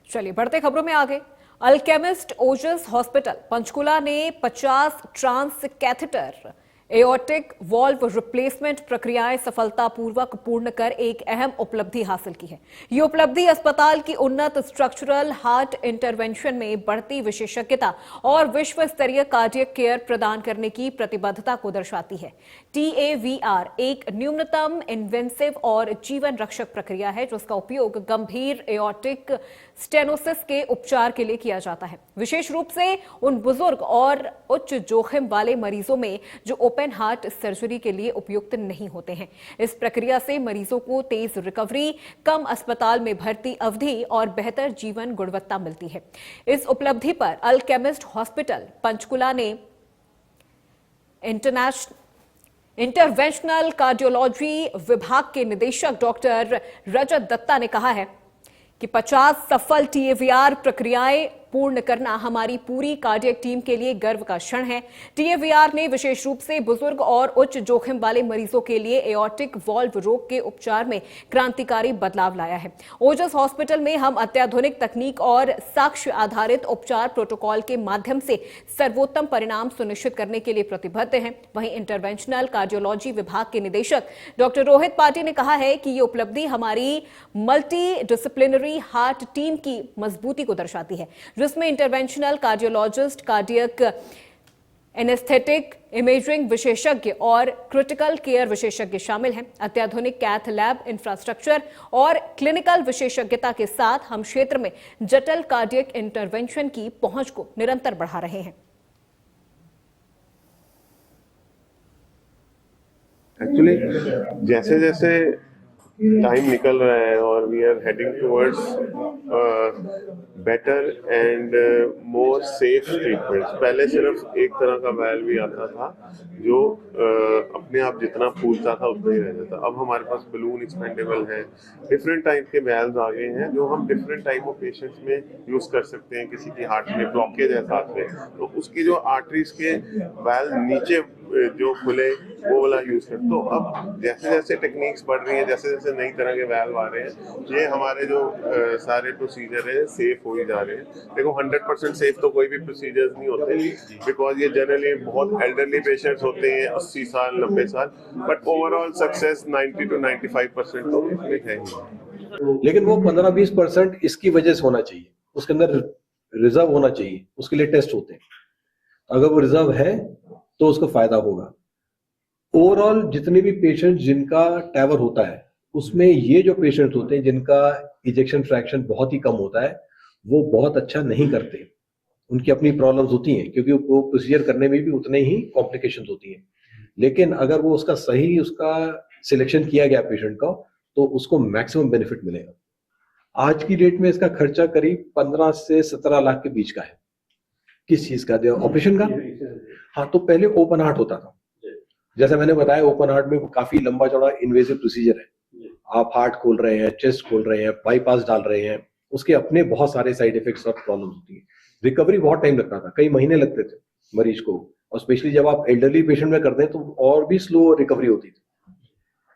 चलिए बढ़ते खबरों में आगे। अल्केमिस्ट ओजस हॉस्पिटल पंचकुला ने 50 transcatheter aortic valve replacement प्रक्रियाएं सफलतापूर्वक पूर्ण कर एक अहम उपलब्धि हासिल की है। ये उपलब्धि अस्पताल की उन्नत स्ट्रक्चरल हार्ट इंटरवेंशन में बढ़ती विशेषज्ञता और विश्व स्तरीय कार्डियक केयर प्रदान करने की प्रतिबद्धता को दर्शाती है। TAVR एक न्यूनतम इन्वेंसिव और जीवन रक्षक प्रक्रिया है जिसका उपयोग गंभीर एओर्टिक स्टेनोसिस के उपचार के लिए किया जाता है, विशेष रूप से उन बुजुर्ग और उच्च जोखिम वाले मरीजों में जो ओपन हार्ट सर्जरी के लिए उपयुक्त नहीं होते हैं। इस प्रक्रिया से मरीजों को तेज रिकवरी, कम अस्पताल में भर्ती अवधि और बेहतर जीवन गुणवत्ता मिलती है। इस उपलब्धि पर अल्केमिस्ट हॉस्पिटल पंचकुला ने इंटरवेंशनल कार्डियोलॉजी विभाग के निदेशक डॉक्टर रजत दत्ता ने कहा है कि 50 सफल TAVR प्रक्रियाएं पूर्ण करना हमारी पूरी कार्डियक टीम के लिए गर्व का क्षण है। TAVR ने विशेष रूप से बुजुर्ग और उच्च जोखिम वाले मरीजों के लिए एओर्टिक वॉल्व रोग के उपचार में क्रांतिकारी बदलाव लाया है। ओजस हॉस्पिटल में हम अत्याधुनिक तकनीक और साक्ष्य आधारित उपचार प्रोटोकॉल के माध्यम से सर्वोत्तम परिणाम सुनिश्चित करने के लिए प्रतिबद्ध हैं। वहीं इंटरवेंशनल कार्डियोलॉजी विभाग के निदेशक डॉक्टर रोहित पाटी ने कहा है कि ये उपलब्धि हमारी मल्टी डिसिप्लिनरी हार्ट टीम की मजबूती को दर्शाती है, जिसमें interventional cardiologist, cardiac anaesthetic imaging विशेषज्ञ और क्रिटिकल केयर विशेषज्ञ शामिल हैं। अत्याधुनिक कैथ लैब इंफ्रास्ट्रक्चर और क्लिनिकल विशेषज्ञता के साथ हम क्षेत्र में जटिल कार्डियक इंटरवेंशन की पहुंच को निरंतर बढ़ा रहे हैं। एक्चुअली जैसे जैसे टाइम निकल रहा है और we are heading towards better and more safe treatments. पहले सिर्फ एक तरह का वाल्व भी आता था जो अपने आप जितना फूलता था उतना ही रहता था। अब हमारे पास बलून एक्सपेंडेबल है, डिफरेंट टाइप के वाल्व आ गए हैं जो हम डिफरेंट टाइप ऑफ पेशेंट्स में यूज कर सकते हैं। किसी की हार्ट में ब्लॉकेज है साथ में, तो उसकी जो आर्टरीज के वाल्व नीचे जो खुले वो वाला यूज कर। तो अब जैसे जैसे टेक्निक्स बढ़ रही है, जैसे जैसे नई तरह के वाल्व आ रहे हैं, ये हमारे जो सारे प्रोसीजर है सेफ हो ही जा रहे हैं। देखो 100% सेफ तो कोई भी प्रोसीजर्स नहीं होते, बिकॉज ये जनरली बहुत एल्डरली पेशेंट्स होते हैं 80 साल 90 साल, बट ओवरऑल सक्सेस 90 to 95% तो इसमें है ही। लेकिन वो 15-20% इसकी वजह से होना चाहिए, उसके अंदर रिजर्व होना चाहिए, उसके लिए टेस्ट होते हैं। अगर वो रिजर्व है तो उसको फायदा होगा। ओवरऑल जितने भी पेशेंट जिनका टैवर होता है उसमें ये जो पेशेंट होते हैं जिनका इजेक्शन फ्रैक्शन बहुत ही कम होता है वो बहुत अच्छा नहीं करते। उनकी अपनी प्रॉब्लम्स होती हैं क्योंकि वो प्रोसीजर करने में भी उतने ही कॉम्प्लिकेशंस होती हैं। लेकिन अगर वो उसका सही सिलेक्शन किया गया पेशेंट का तो उसको मैक्सिमम बेनिफिट मिलेगा। आज की डेट में इसका खर्चा करीब 15 से 17 लाख के बीच का है। किस चीज का? ऑपरेशन का। हाँ, तो पहले ओपन हार्ट होता था, जैसे मैंने बताया ओपन हार्ट में काफी लंबा चौड़ा इन्वेसिव प्रोसीजर है। आप हार्ट खोल रहे हैं, चेस्ट खोल रहे हैं, बाईपास डाल रहे हैं, उसके अपने बहुत सारे साइड इफेक्ट्स और प्रॉब्लम्स होती है। रिकवरी बहुत टाइम लगता था, कई महीने लगते थे मरीज को, और स्पेशली जब आप एल्डरली पेशेंट में करते हैं तो और भी स्लो रिकवरी होती थी।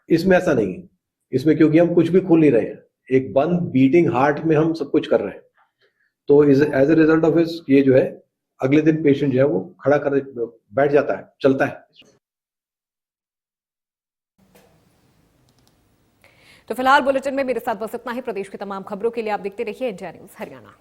इसमें ऐसा नहीं है। इसमें क्योंकि हम कुछ भी खोल नहीं रहे हैं, एक बंद बीटिंग हार्ट में हम सब कुछ कर रहे हैं, तो एज ए रिजल्ट ऑफ इस ये जो है अगले दिन पेशेंट जो है वो खड़ा कर बैठ जाता है, चलता है। तो फिलहाल बुलेटिन में मेरे साथ बस इतना ही। प्रदेश की तमाम खबरों के लिए आप देखते रहिए इंडिया न्यूज हरियाणा।